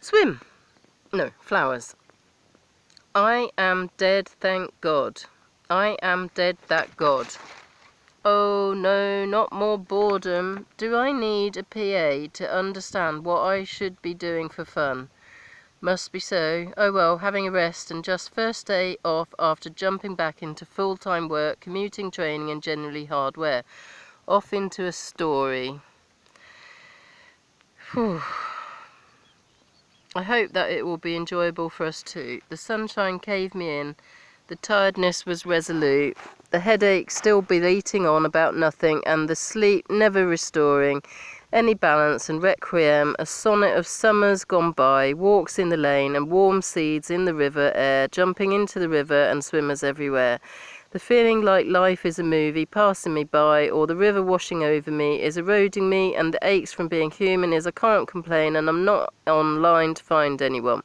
Swim. No, flowers. I am dead, thank God. I am dead, that God. Oh no, not more boredom. Do I need a PA to understand what I should be doing for fun? Must be so. Oh well, having a rest and just first day off after jumping back into full-time work, commuting, training and generally hard wear. Off into a story. Whew. I hope that it will be enjoyable for us too. The sunshine caved me in, the tiredness was resolute, the headache still bleating on about nothing, and the sleep never restoring any balance, and requiem, a sonnet of summers gone by, walks in the lane, and warm seeds in the river air, jumping into the river, and swimmers everywhere. The feeling like life is a movie passing me by, or the river washing over me, is eroding me, and the aches from being human is I can't complain, and I'm not online to find anyone.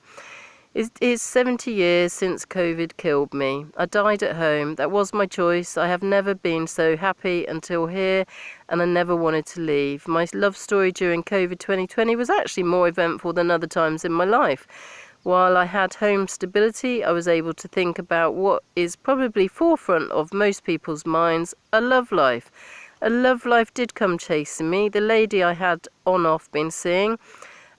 It is 70 years since COVID killed me. I died at home. That was my choice. I have never been so happy until here, and I never wanted to leave. My love story during COVID 2020 was actually more eventful than other times in my life. While I had home stability, I was able to think about what is probably forefront of most people's minds, a love life. A love life did come chasing me, the lady I had on-off been seeing.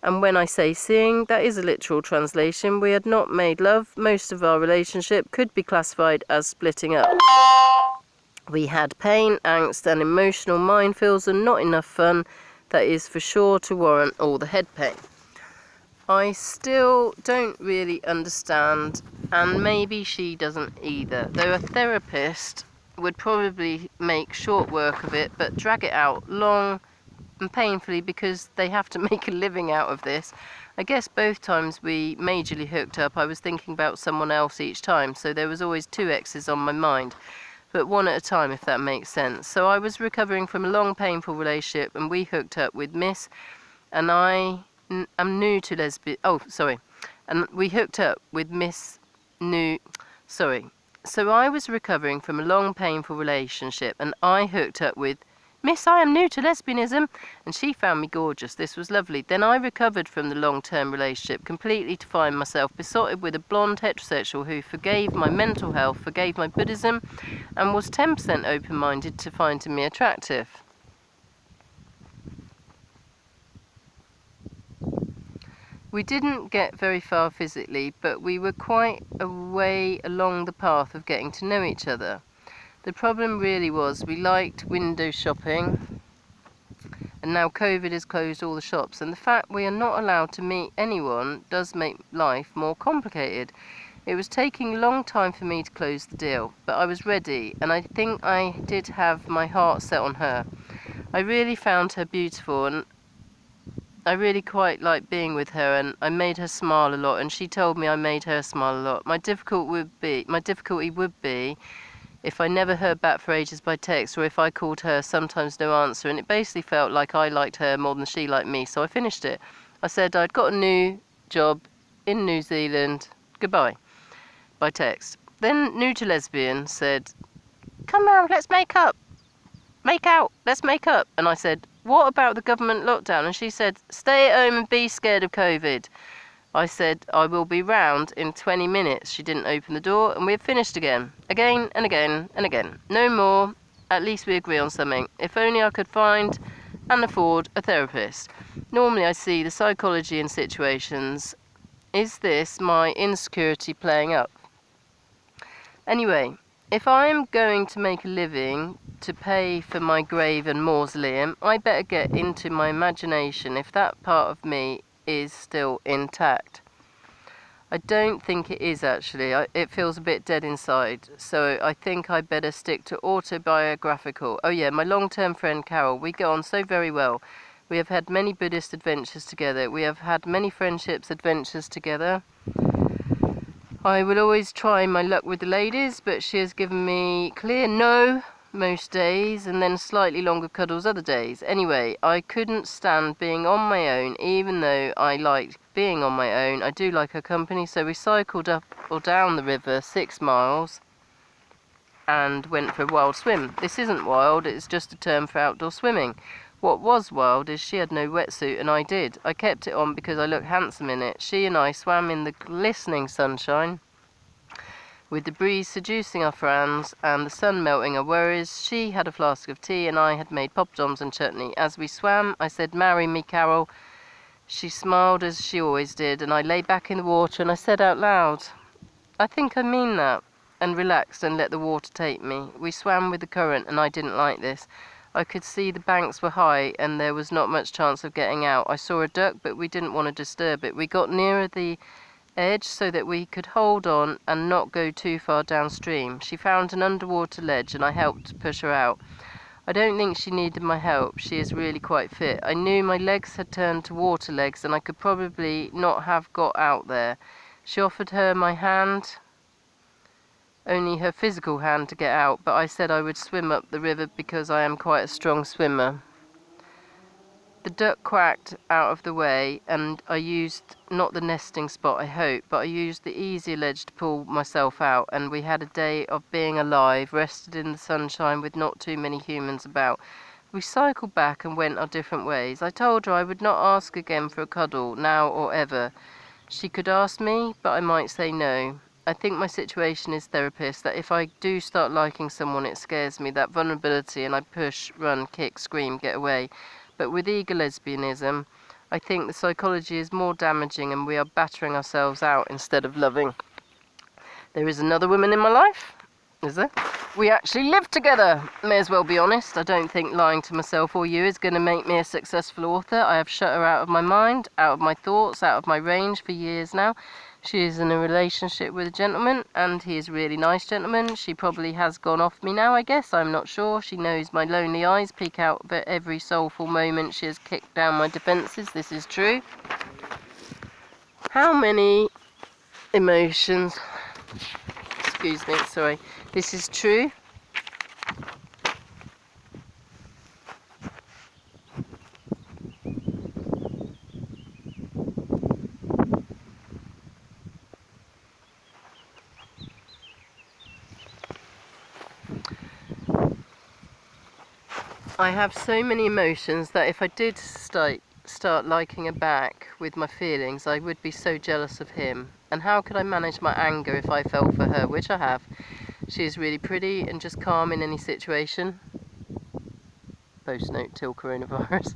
And when I say seeing, that is a literal translation. We had not made love. Most of our relationship could be classified as splitting up. We had pain, angst and emotional minefields and not enough fun, that is for sure, to warrant all the head pain. I still don't really understand, and maybe she doesn't either, though a therapist would probably make short work of it, but drag it out long and painfully because they have to make a living out of this. I guess both times we majorly hooked up, I was thinking about someone else each time, so there was always two exes on my mind, but one at a time, if that makes sense. So I was recovering from a long, painful relationship, and we hooked up with Miss, and I'm new to lesbian. And we hooked up with Miss New. So I was recovering from a long, painful relationship, and I hooked up with Miss, I am new to lesbianism, and she found me gorgeous. This was lovely. Then I recovered from the long-term relationship, completely to find myself besotted with a blonde heterosexual who forgave my mental health, forgave my Buddhism, and was 10% open-minded to finding me attractive. We didn't get very far physically, but we were quite a way along the path of getting to know each other. The problem really was we liked window shopping, and now COVID has closed all the shops, and the fact we are not allowed to meet anyone does make life more complicated. It was taking a long time for me to close the deal, but I was ready, and I think I did have my heart set on her. I really found her beautiful, and I really quite liked being with her, and I made her smile a lot, and she told me I made her smile a lot. My difficulty would be if I never heard back for ages by text, or if I called her, sometimes no answer, and it basically felt like I liked her more than she liked me, so I finished it. I said I'd got a new job in New Zealand, goodbye, by text. Then New to Lesbian said, come round, let's make up, make out, let's make up. And I said, what about the government lockdown? And she said, stay at home and be scared of COVID. I said, I will be round in 20 minutes. She didn't open the door, and we have finished again. Again and again and again. No more. At least we agree on something. If only I could find and afford a therapist. Normally I see the psychology in situations. Is this my insecurity playing up? Anyway, if I'm going to make a living to pay for my grave and mausoleum, I better get into my imagination if that part of me is still intact. I don't think it is actually. It feels a bit dead inside, so I think I better stick to autobiographical. Oh yeah, my long-term friend Carol, we get on so very well. We have had many Buddhist adventures together. We have had many friendships adventures together. I will always try my luck with the ladies, but she has given me clear no most days, and then slightly longer cuddles other days. Anyway, I couldn't stand being on my own, even though I liked being on my own. I do like her company, so we cycled up or down the river 6 miles and went for a wild swim. This isn't wild, it's just a term for outdoor swimming. What was wild is she had no wetsuit and I did. I kept it on because I looked handsome in it. She and I swam in the glistening sunshine, with the breeze seducing our frowns and the sun melting our worries. She had a flask of tea and I had made poppadoms and chutney. As we swam, I said, "Marry me, Carol." She smiled as she always did, and I lay back in the water and I said out loud, "I think I mean that," and relaxed and let the water take me. We swam with the current and I didn't like this. I could see the banks were high and there was not much chance of getting out. I saw a duck, but we didn't want to disturb it. We got nearer the edge so that we could hold on and not go too far downstream. She found an underwater ledge and I helped push her out. I don't think she needed my help. She is really quite fit. I knew my legs had turned to water legs and I could probably not have got out there. She offered her my hand, only her physical hand, to get out, but I said I would swim up the river because I am quite a strong swimmer. The duck quacked out of the way and I used not the nesting spot, I hope, but I used the easier ledge to pull myself out, and we had a day of being alive, rested in the sunshine with not too many humans about. We cycled back and went our different ways. I told her I would not ask again for a cuddle, now or ever. She could ask me, but I might say no. I think my situation is therapist, that if I do start liking someone, it scares me, that vulnerability, and I push, run, kick, scream, get away. But with eager lesbianism, I think the psychology is more damaging and we are battering ourselves out instead of loving. There is another woman in my life, is there? We actually live together. May as well be honest. I don't think lying to myself or you is going to make me a successful author. I have shut her out of my mind, out of my thoughts, out of my range for years now. She is in a relationship with a gentleman, and he is a really nice gentleman. She probably has gone off me now, I guess. I'm not sure. She knows my lonely eyes peek out at every soulful moment. She has kicked down my defences. This is true. How many emotions... Excuse me, sorry. This is true. I have so many emotions that if I did start liking her back with my feelings, I would be so jealous of him. And how could I manage my anger if I fell for her, which I have? She is really pretty and just calm in any situation. Post note till coronavirus.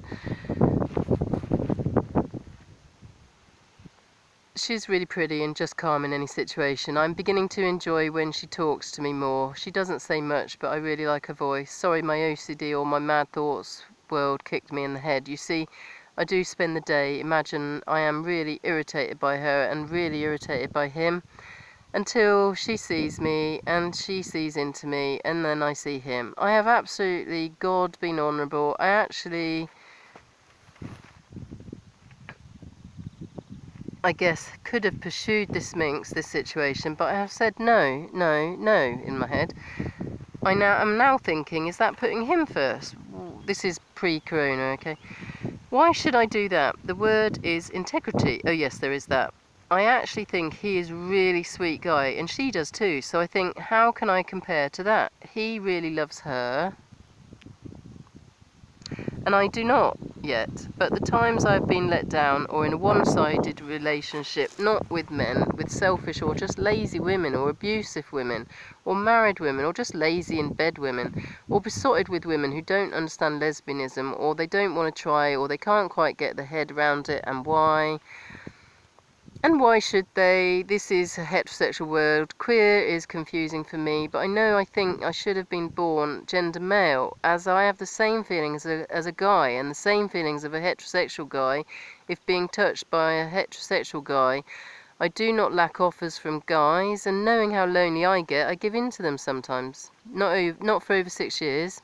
She's really pretty and just calm in any situation. I'm beginning to enjoy when she talks to me more. She doesn't say much, but I really like her voice. Sorry, my OCD or my mad thoughts world kicked me in the head. You see, I do spend the day, imagine I am really irritated by her and really irritated by him, until she sees me and she sees into me and then I see him. I have absolutely, God, been honourable. I actually... I guess, could have pursued this minx, this situation, but I have said no, no, no in my head. I am now thinking, is that putting him first? This is pre-corona, okay? Why should I do that? The word is integrity. Oh yes, there is that. I actually think he is a really sweet guy, and she does too, so I think, how can I compare to that? He really loves her, and I do not yet, but the times I've been let down or in a one-sided relationship, not with men, with selfish or just lazy women or abusive women or married women or just lazy in bed women or besotted with women who don't understand lesbianism or they don't want to try or they can't quite get their head around it, and why? And why should they? This is a heterosexual world. Queer is confusing for me, but I think I should have been born gender male, as I have the same feelings as a guy and the same feelings of a heterosexual guy if being touched by a heterosexual guy. I do not lack offers from guys, and knowing how lonely I get, I give in to them sometimes. Not for over 6 years.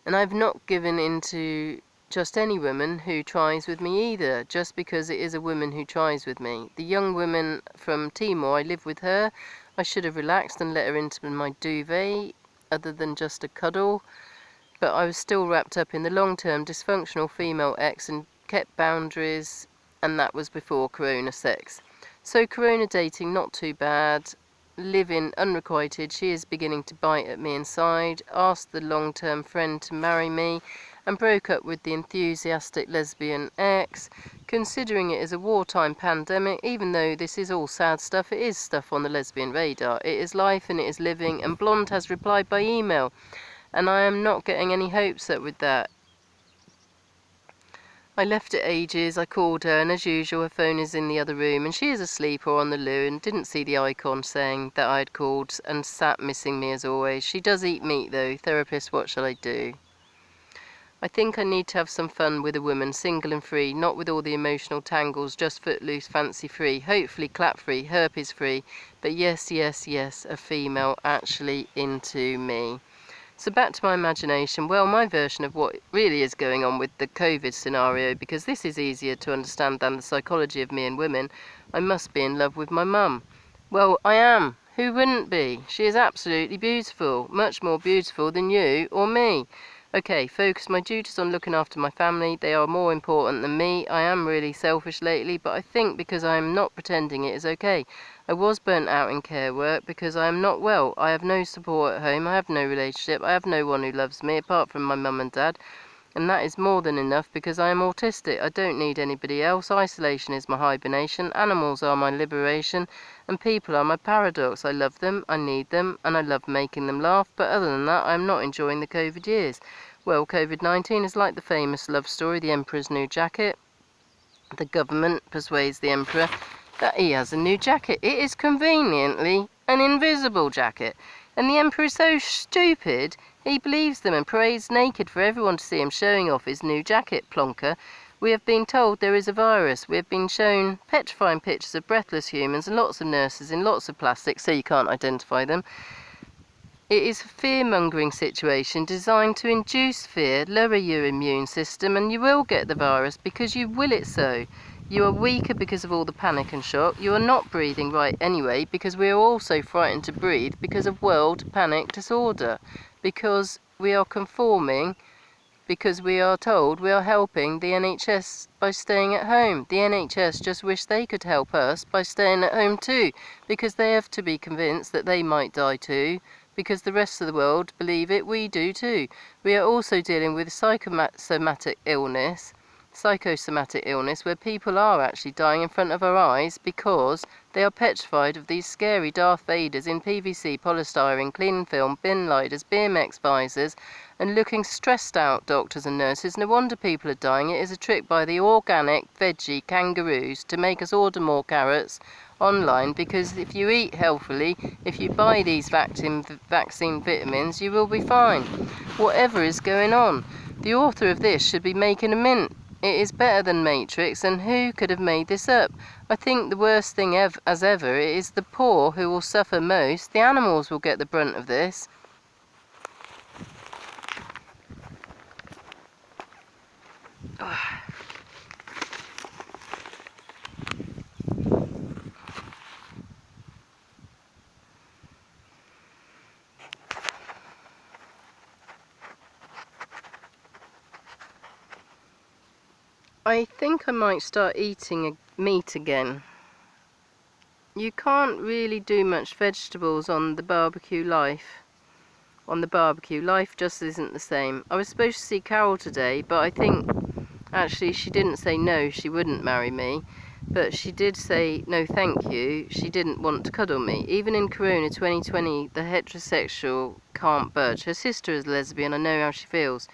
And I've not given in to just any woman who tries with me either, just because it is a woman who tries with me. The young woman from Timor, I live with her. I should have relaxed and let her into my duvet, other than just a cuddle, but I was still wrapped up in the long-term dysfunctional female ex and kept boundaries, and that was before corona sex. So corona dating, not too bad. Live-in unrequited, she is beginning to bite at me inside. Asked the long-term friend to marry me, and broke up with the enthusiastic lesbian ex. Considering it is a wartime pandemic, even though this is all sad stuff, it is stuff on the lesbian radar. It is life and it is living, and Blonde has replied by email, and I am not getting any hopes up with that. I left it ages, I called her, and as usual her phone is in the other room, and she is asleep or on the loo, and didn't see the icon saying that I had called, and sat missing me as always. She does eat meat though. Therapist, what shall I do? I think I need to have some fun with a woman, single and free, not with all the emotional tangles, just footloose, fancy free, hopefully clap free, herpes free, but yes, yes, yes, a female actually into me. So back to my imagination. Well, my version of what really is going on with the COVID scenario, because this is easier to understand than the psychology of me and women. I must be in love with my mum. Well, I am. Who wouldn't be? She is absolutely beautiful, much more beautiful than you or me. Okay, focus my duties on looking after my family. They are more important than me. I am really selfish lately, but I think because I am not pretending it is okay. I was burnt out in care work because I am not well. I have no support at home. I have no relationship. I have no one who loves me apart from my mum and dad. And that is more than enough because I am autistic. I don't need anybody else. Isolation is my hibernation. Animals are my liberation. And people are my paradox. I love them, I need them, and I love making them laugh. But other than that, I am not enjoying the COVID years. Well, COVID-19 is like the famous love story, The Emperor's New Jacket. The government persuades the Emperor that he has a new jacket. It is conveniently an invisible jacket. And the Emperor is so stupid, he believes them and parades naked for everyone to see him showing off his new jacket, plonker. We have been told there is a virus. We have been shown petrifying pictures of breathless humans and lots of nurses in lots of plastic so you can't identify them. It is a fear-mongering situation designed to induce fear, lower your immune system, and you will get the virus because you will it so. You are weaker because of all the panic and shock. You are not breathing right anyway because we are also frightened to breathe because of world panic disorder. Because we are conforming, because we are told we are helping the NHS by staying at home. The NHS just wish they could help us by staying at home too, because they have to be convinced that they might die too, because the rest of the world believe it, we do too. We are also dealing with psychosomatic illness, where people are actually dying in front of our eyes because they are petrified of these scary Darth Vaders in PVC, polystyrene, clean film, bin lighters, BMX visors, and looking stressed out doctors and nurses. No wonder people are dying. It is a trick by the organic veggie kangaroos to make us order more carrots online, because if you eat healthily, if you buy these vaccine vitamins, you will be fine. Whatever is going on, the author of this should be making a mint. It is better than Matrix, and who could have made this up? I think the worst thing as ever is the poor who will suffer most. The animals will get the brunt of this. I think I might start eating meat again. You can't really do much vegetables on the barbecue life. Life just isn't the same. I was supposed to see Carol today, but I think actually she didn't say no, she wouldn't marry me. But she did say no thank you, she didn't want to cuddle me. Even in Corona 2020, the heterosexual can't budge. Her sister is lesbian, I know how she feels.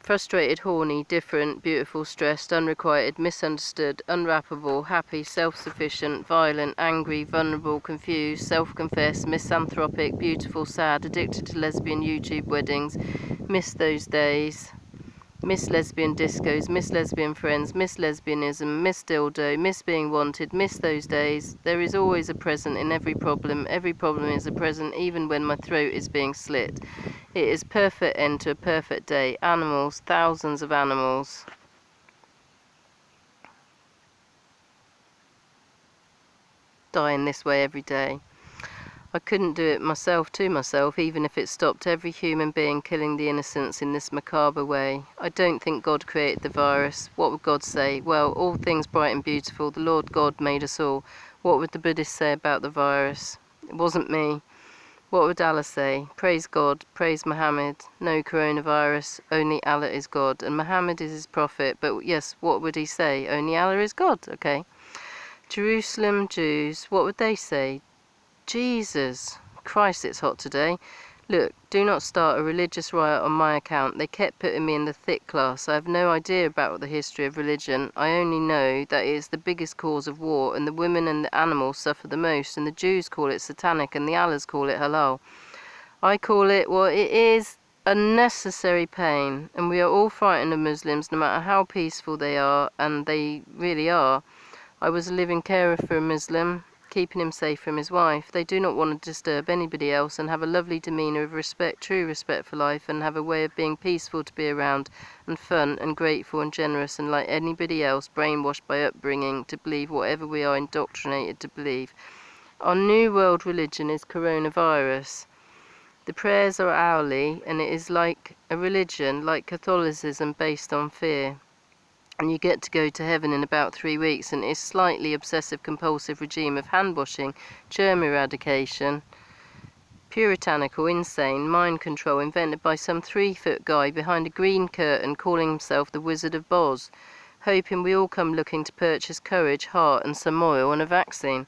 Frustrated, horny, different, beautiful, stressed, unrequited, misunderstood, unwrappable, happy, self-sufficient, violent, angry, vulnerable, confused, self-confessed, misanthropic, beautiful, sad, addicted to lesbian YouTube weddings, miss those days, miss lesbian discos, miss lesbian friends, miss lesbianism, miss dildo, miss being wanted, miss those days. There is always a present in every problem is a present even when my throat is being slit. It is perfect end to a perfect day. Animals, thousands of animals. Dying this way every day. I couldn't do it myself to myself, even if it stopped every human being killing the innocents in this macabre way. I don't think God created the virus. What would God say? Well, all things bright and beautiful, the Lord God made us all. What would the Buddhists say about the virus? It wasn't me. What would Allah say? Praise God, praise Muhammad, no coronavirus, only Allah is God, and Muhammad is his prophet. But yes, what would he say? Only Allah is God, okay. Jerusalem Jews, what would they say? Jesus Christ, it's hot today. Look, do not start a religious riot on my account. They kept putting me in the thick class. I have no idea about the history of religion. I only know that it is the biggest cause of war, and the women and the animals suffer the most, and the Jews call it satanic, and the Allahs call it halal. I call it, well, it is unnecessary pain, and we are all frightened of Muslims, no matter how peaceful they are, and they really are. I was a living carer for a Muslim, keeping him safe from his wife. They do not want to disturb anybody else and have a lovely demeanour of respect, true respect for life, and have a way of being peaceful to be around, and fun and grateful and generous, and like anybody else, brainwashed by upbringing to believe whatever we are indoctrinated to believe. Our new world religion is coronavirus. The prayers are hourly, and it is like a religion, like Catholicism, based on fear. And you get to go to heaven in about 3 weeks, and it's slightly obsessive-compulsive regime of hand-washing, germ eradication, puritanical, insane, mind control invented by some 3-foot guy behind a green curtain calling himself the Wizard of Oz, hoping we all come looking to purchase courage, heart and some oil and a vaccine.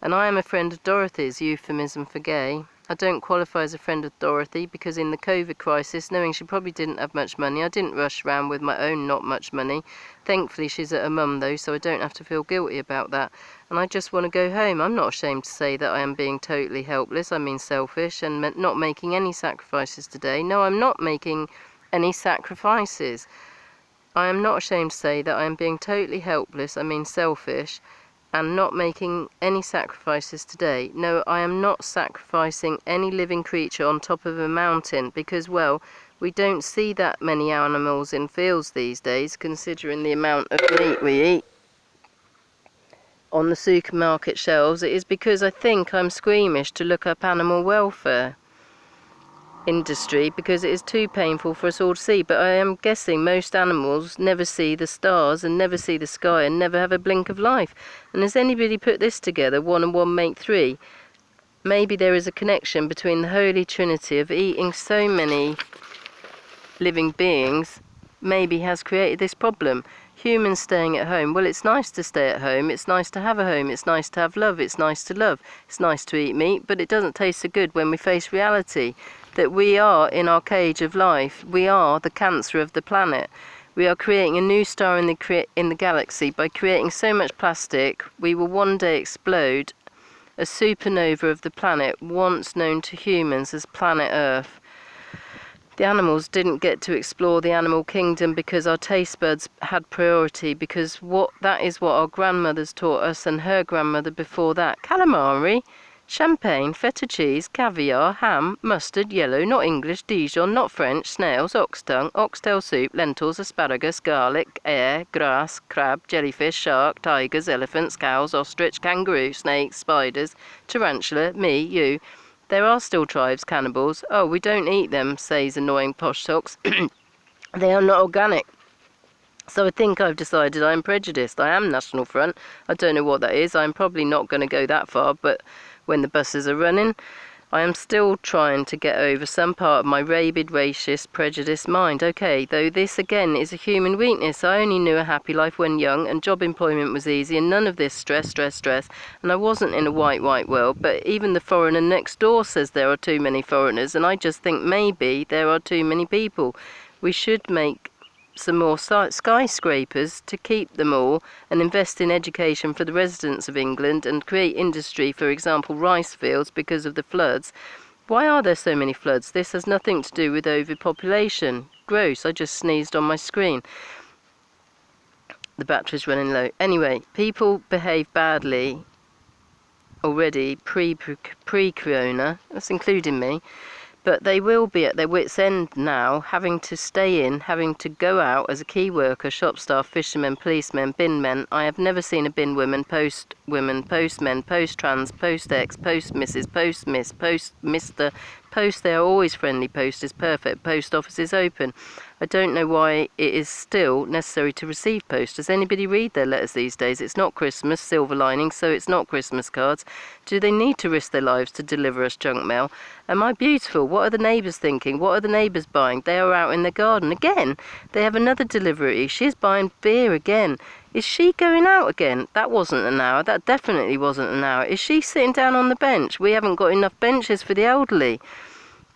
And I am a friend of Dorothy's, euphemism for gay. I don't qualify as a friend of Dorothy because in the COVID crisis, knowing she probably didn't have much money, I didn't rush round with my own not much money. Thankfully she's at her mum though, so I don't have to feel guilty about that. And I just want to go home. I'm not ashamed to say that I am being totally helpless, I mean selfish, and not making any sacrifices today. No, I'm not making any sacrifices. I am not ashamed to say that I am being totally helpless, I mean selfish, and not making any sacrifices today. No, I am not sacrificing any living creature on top of a mountain because, well, we don't see that many animals in fields these days, considering the amount of meat we eat on the supermarket shelves. It is because I think I'm squeamish to look up animal welfare industry because it is too painful for us all to see. But I am guessing most animals never see the stars and never see the sky and never have a blink of life. And has anybody put this together, 1 and 1 make 3? Maybe there is a connection between the Holy Trinity of eating so many living beings, maybe has created this problem. Humans staying at home, well, it's nice to stay at home, it's nice to have a home, it's nice to have love, it's nice to love, it's nice to eat meat, but it doesn't taste so good when we face reality that we are in our cage of life. We are the cancer of the planet. We are creating a new star in the galaxy. By creating so much plastic, we will one day explode a supernova of the planet once known to humans as planet Earth. The animals didn't get to explore the animal kingdom because our taste buds had priority, because that is what our grandmothers taught us, and her grandmother before that. Calamari, champagne, feta cheese, caviar, ham, mustard, yellow, not English, Dijon, not French, snails, ox tongue, oxtail soup, lentils, asparagus, garlic, air, grass, crab, jellyfish, shark, tigers, elephants, cows, ostrich, kangaroo, snakes, spiders, tarantula, me, you. There are still tribes, cannibals. Oh, we don't eat them, says annoying posh socks. They are not organic. So I think I've decided I'm prejudiced. I am National Front. I don't know what that is. I'm probably not going to go that far, but when the buses are running, I am still trying to get over some part of my rabid, racist, prejudiced mind. Okay, though this again is a human weakness. I only knew a happy life when young, and job employment was easy, and none of this stress. And I wasn't in a white world, but even the foreigner next door says there are too many foreigners, and I just think maybe there are too many people. We should make some more skyscrapers to keep them all, and invest in education for the residents of England, and create industry, for example rice fields, because of the floods. Why are there so many floods? This has nothing to do with overpopulation. Gross, I just sneezed on my screen. The battery's running low. Anyway, people behave badly already pre-corona, that's including me. But they will be at their wits' end now, having to stay in, having to go out as a key worker, shop staff, fishermen, policemen, bin men. I have never seen a bin woman, post women, post men, post trans, post ex, post Mrs, post miss, post Mr, post. They are always friendly. Post is perfect. Post office is open. I don't know why it is still necessary to receive post. Does anybody read their letters these days? It's not Christmas, silver lining, so it's not Christmas cards. Do they need to risk their lives to deliver us junk mail? Am I beautiful? What are the neighbours thinking? What are the neighbours buying? They are out in their garden again. They have another delivery. She's buying beer again. Is she going out again? That wasn't an hour. That definitely wasn't an hour. Is she sitting down on the bench? We haven't got enough benches for the elderly.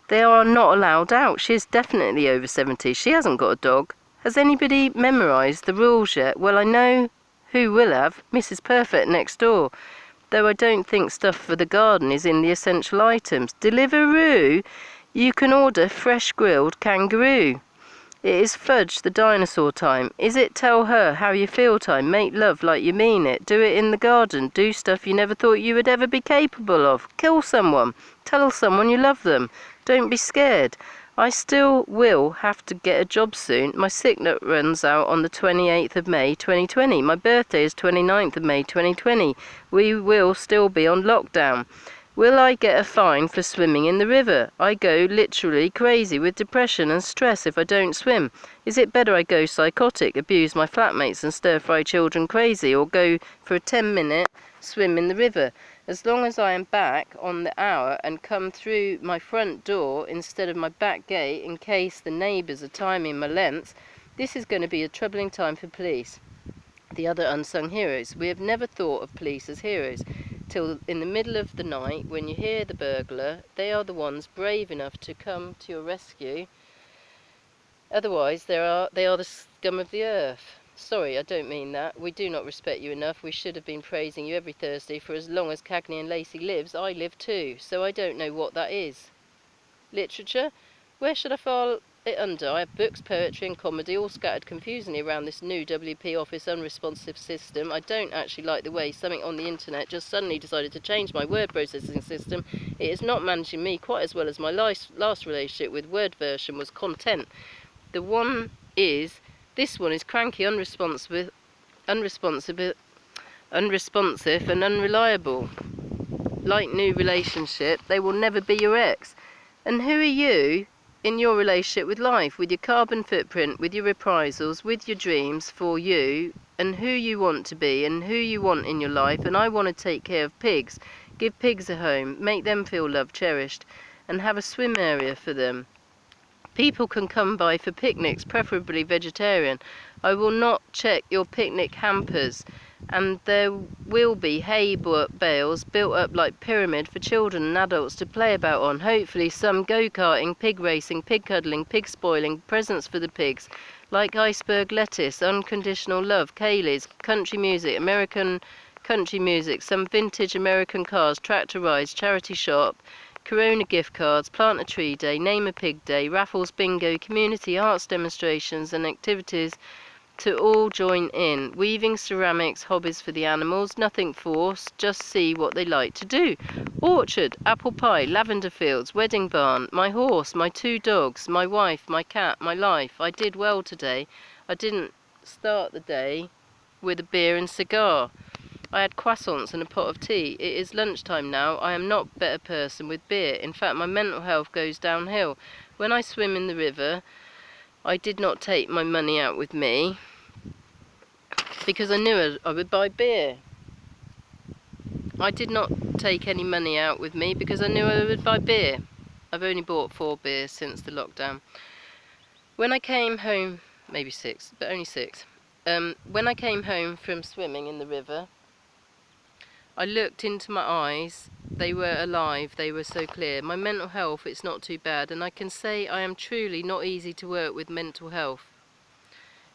They are not allowed out. She is definitely over 70. She hasn't got a dog. Has anybody memorised the rules yet? Well, I know who will have. Mrs. Perfect next door. Though I don't think stuff for the garden is in the essential items. Deliveroo! You can order fresh grilled kangaroo. It is Fudge the dinosaur time. Is it tell her how you feel time? Make love like you mean it. Do it in the garden. Do stuff you never thought you would ever be capable of. Kill someone. Tell someone you love them. Don't be scared. I still will have to get a job soon. My sick note runs out on the 28th of May 2020. My birthday is 29th of May 2020. We will still be on lockdown. Will I get a fine for swimming in the river? I go literally crazy with depression and stress if I don't swim. Is it better I go psychotic, abuse my flatmates and stir-fry children crazy, or go for a 10-minute swim in the river? As long as I am back on the hour and come through my front door instead of my back gate in case the neighbours are timing my lengths, this is going to be a troubling time for police. The other unsung heroes. We have never thought of police as heroes. Till in the middle of the night, when you hear the burglar, they are the ones brave enough to come to your rescue. Otherwise, they are the scum of the earth. Sorry, I don't mean that. We do not respect you enough. We should have been praising you every Thursday for as long as Cagney and Lacey lives. I live too, so I don't know what that is. Literature? Where should I file it under? I have books, poetry and comedy all scattered confusingly around this new WP Office unresponsive system. I don't actually like the way something on the internet just suddenly decided to change my word processing system. It is not managing me quite as well as my last relationship with Word version was content. This one is cranky, unresponsive and unreliable. Like new relationship, they will never be your ex. And who are you in your relationship with life, with your carbon footprint, with your reprisals, with your dreams for you, and who you want to be, and who you want in your life? And I want to take care of pigs, give pigs a home, make them feel loved, cherished, and have a swim area for them. People can come by for picnics, preferably vegetarian. I will not check your picnic hampers, and there will be hay bales built up like pyramid for children and adults to play about on. Hopefully some go-karting, pig racing, pig cuddling, pig spoiling, presents for the pigs, like iceberg lettuce, unconditional love, Kaylee's, country music, American country music, some vintage American cars, tractor rides, charity shop, Corona gift cards, plant a tree day, name a pig day, raffles, bingo, community arts demonstrations and activities to all join in. Weaving, ceramics, hobbies for the animals, nothing forced, just see what they like to do. Orchard, apple pie, lavender fields, wedding barn, my horse, my 2 dogs, my wife, my cat, my life. I did well today. I didn't start the day with a beer and cigar. I had croissants and a pot of tea. It is lunchtime now. I am not a better person with beer. In fact, my mental health goes downhill. When I swim in the river, I did not take my money out with me because I knew I would buy beer. I did not take any money out with me because I knew I would buy beer. I've only bought 4 beers since the lockdown. When I came home, maybe 6, but only 6. When I came home from swimming in the river, I looked into my eyes. They were alive, they were so clear. My mental health, it's not too bad, and I can say I am truly not easy to work with mental health.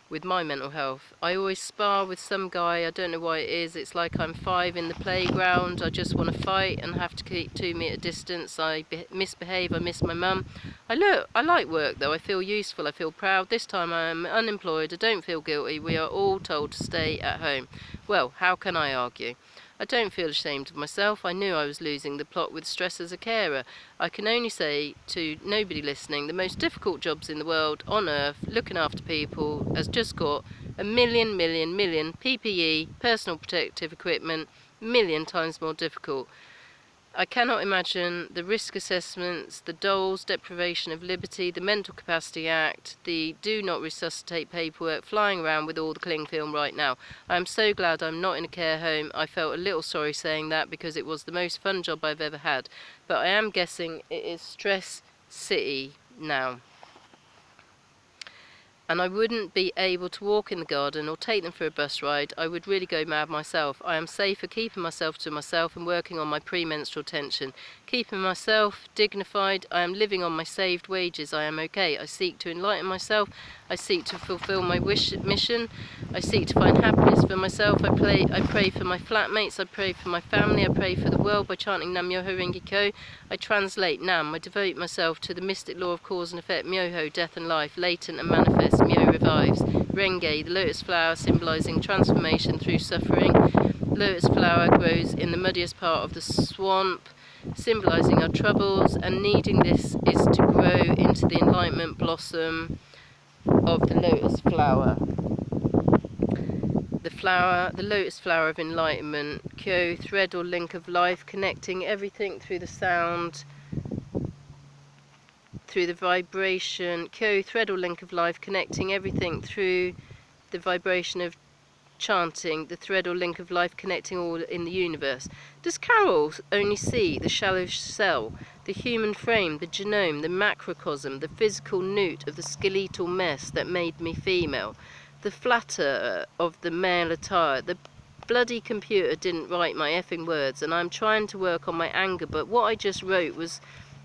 With my mental health. I always spar with some guy, I don't know why it is. It's like I'm 5 in the playground. I just want to fight and have to keep 2 metre distance. I misbehave, I miss my mum. I like work though, I feel useful, I feel proud. This time I am unemployed, I don't feel guilty. We are all told to stay at home. Well, how can I argue? I don't feel ashamed of myself. I knew I was losing the plot with stress as a carer. I can only say to nobody listening, the most difficult jobs in the world, on earth, looking after people, has just got a million PPE, personal protective equipment, million times more difficult. I cannot imagine the risk assessments, the doles, deprivation of liberty, the Mental Capacity Act, the do not resuscitate paperwork flying around with all the cling film right now. I am so glad I'm not in a care home. I felt a little sorry saying that because it was the most fun job I've ever had. But I am guessing it is Stress City now. And I wouldn't be able to walk in the garden or take them for a bus ride. I would really go mad myself. I am safer keeping myself to myself and working on my premenstrual tension. Keeping myself dignified. I am living on my saved wages. I am okay. I seek to enlighten myself. I seek to fulfill my mission. I seek to find happiness for myself. I pray for my flatmates. I pray for my family. I pray for the world by chanting Nam Myoho Renge Kyo. I translate Nam. I devote myself to the mystic law of cause and effect. Myoho, death and life, latent and manifest. Myo revives. Renge, the lotus flower symbolizing transformation through suffering. Lotus flower grows in the muddiest part of the swamp, symbolizing our troubles, and needing this is to grow into the enlightenment blossom of the lotus flower. The lotus flower of enlightenment, Kyo, thread or link of life, connecting everything through the sound, through the vibration. Kyo, thread or link of life, connecting everything through the vibration of chanting, the thread or link of life connecting all in the universe. Does Carol only see the shallow cell, the human frame, the genome, the macrocosm, the physical newt of the skeletal mess that made me female, the flatter of the male attire? The bloody computer didn't write my effing words, and I'm trying to work on my anger, but what I just wrote was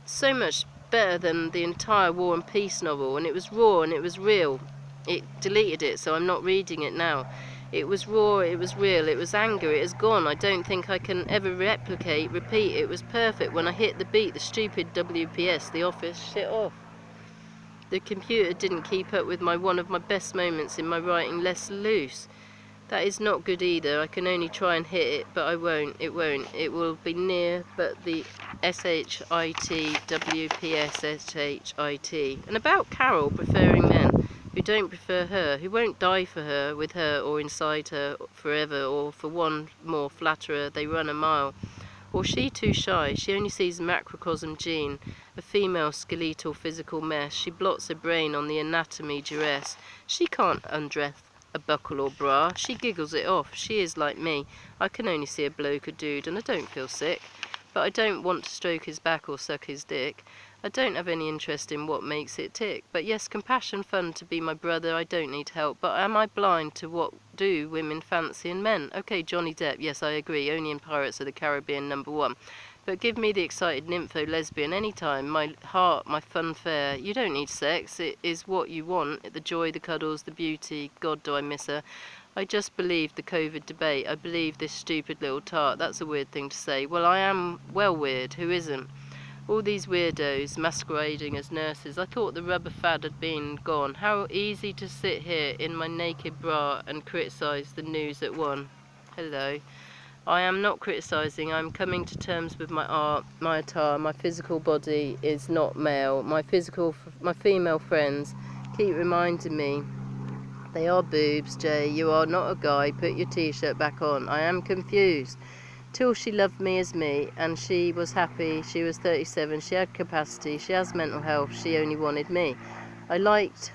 so much better than the entire War and Peace novel, and it was raw and it was real. It deleted it, so I'm not reading it now. It was raw, it was real, it was anger, it is gone. I don't think I can ever repeat. It was perfect. When I hit the beat, the stupid WPS, the office, shit off. The computer didn't keep up with one of my best moments in my writing, less loose. That is not good either. I can only try and hit it, but I won't. It won't. It will be near, but the SHIT, WPS, SHIT. And about Carol preferring men who don't prefer her, who won't die for her, with her, or inside her forever, or for one more flatterer they run a mile. Or she too shy, she only sees a macrocosm gene, a female skeletal physical mess. She blots her brain on the anatomy duress. She can't undress a buckle or bra, she giggles it off. She is like me. I can only see a bloke or dude and I don't feel sick. But I don't want to stroke his back or suck his dick. I don't have any interest in what makes it tick. But yes, compassion, fun to be my brother, I don't need help. But am I blind to what do women fancy in men? Okay, Johnny Depp, yes, I agree, only in Pirates of the Caribbean #1. But give me the excited nympho lesbian anytime, my heart, my fun fair. You don't need sex, it is what you want, the joy, the cuddles, the beauty. God, do I miss her. I just believed the COVID debate. I believe this stupid little tart. That's a weird thing to say. Well, I am well weird. Who isn't? All these weirdos masquerading as nurses. I thought the rubber fad had been gone. How easy to sit here in my naked bra and criticise the news at one. Hello. I am not criticising. I'm coming to terms with my art, my attire. My physical body is not male. My female friends keep reminding me. They are boobs, Jay. You are not a guy. Put your t-shirt back on. I am confused. Till she loved me as me, and she was happy. She was 37. She had capacity. She has mental health. She only wanted me. I liked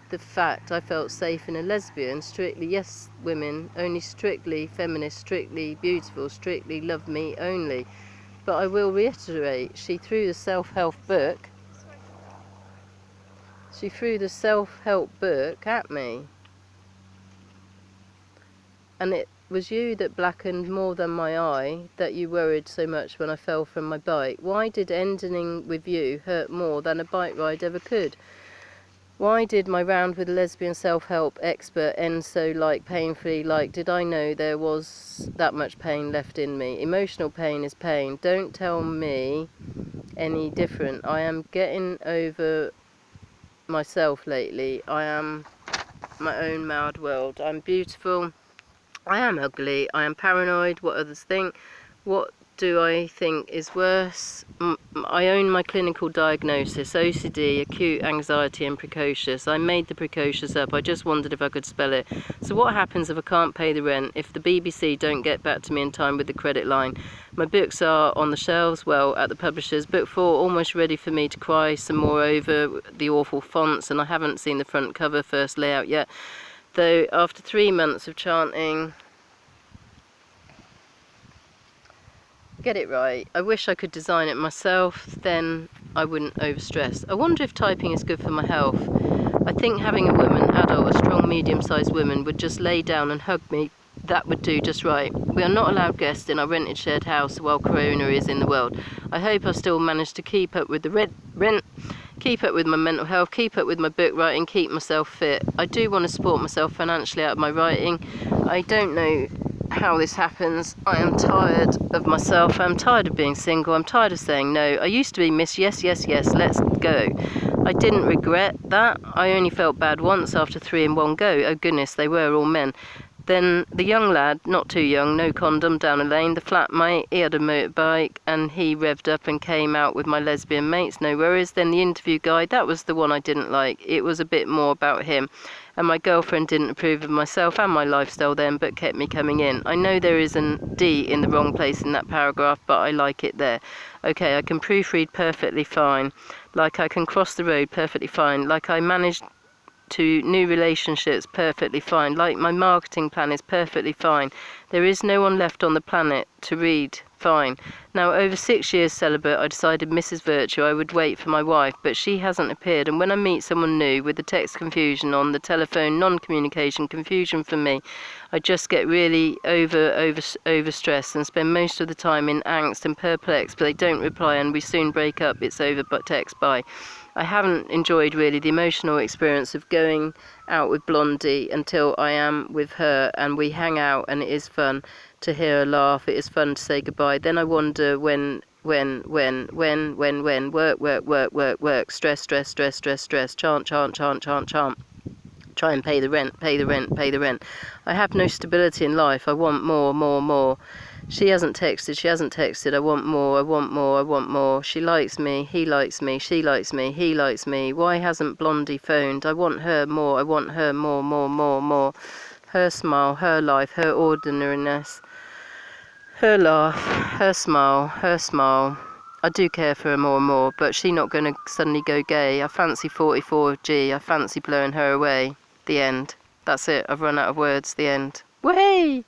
the fact I felt safe in a lesbian. Strictly, yes, women. Only strictly feminist, strictly beautiful, strictly love me only. But I will reiterate, she threw the self-help book. She threw the self-help book at me. And it was you that blackened more than my eye, that you worried so much when I fell from my bike. Why did ending with you hurt more than a bike ride ever could? Why did my round with a lesbian self-help expert end so painfully? Did I know there was that much pain left in me? Emotional pain is pain. Don't tell me any different. I am getting over myself lately. I am my own mad world. I'm beautiful. I am ugly. I am paranoid. What others think. What do I think is worse? I own my clinical diagnosis, OCD, acute anxiety and precocious. I made the precocious up, I just wondered if I could spell it. So what happens if I can't pay the rent, if the BBC don't get back to me in time with the credit line? My books are on the shelves, well, at the publishers. Book 4 almost ready for me to cry some more over the awful fonts, and I haven't seen the front cover first layout yet. Though after 3 months of chanting, get it right, I wish I could design it myself, then I wouldn't overstress. I wonder if typing is good for my health. I think having a woman, adult, a strong medium-sized woman, would just lay down and hug me. That would do just right. We are not allowed guests in our rented shared house while Corona is in the world. I hope I still manage to keep up with the rent, keep up with my mental health, keep up with my book writing, keep myself fit. I do want to support myself financially out of my writing. I don't know how this happens. I am tired of myself. I'm tired of being single. I'm tired of saying no. I used to be Miss Yes, Yes, Yes, let's go. I didn't regret that. I only felt bad once after 3 in one go. Oh goodness, they were all men. Then the young lad, not too young, no condom, down a lane. The flatmate, he had a motorbike and he revved up and came out with my lesbian mates, no worries. Then the interview guy, that was the one I didn't like. It was a bit more about him. And my girlfriend didn't approve of myself and my lifestyle then, but kept me coming in. I know there is an D in the wrong place in that paragraph, but I like it there. Okay, I can proofread perfectly fine. Like I can cross the road perfectly fine. Like I managed to new relationships perfectly fine. Like my marketing plan is perfectly fine. There is no one left on the planet to read fine. Now over 6 years celibate, I decided Mrs. Virtue I would wait for my wife, but she hasn't appeared, and when I meet someone new with the text confusion on the telephone, non-communication confusion for me, I just get really overstressed and spend most of the time in angst and perplexed, but they don't reply and we soon break up. It's over but text bye. I haven't enjoyed really the emotional experience of going out with Blondie until I am with her and we hang out and it is fun to hear her laugh, it is fun to say goodbye. Then I wonder when, work, stress, chant. Try and pay the rent. I have no stability in life, I want more. She hasn't texted, I want more. She likes me, he likes me, she likes me, he likes me. Why hasn't Blondie phoned? I want her more, I want her more. Her smile, her life, her ordinariness, her laugh, her smile. I do care for her more and more, but she not going to suddenly go gay. I fancy 44G, I fancy blowing her away. The end. That's it, I've run out of words, the end. Way!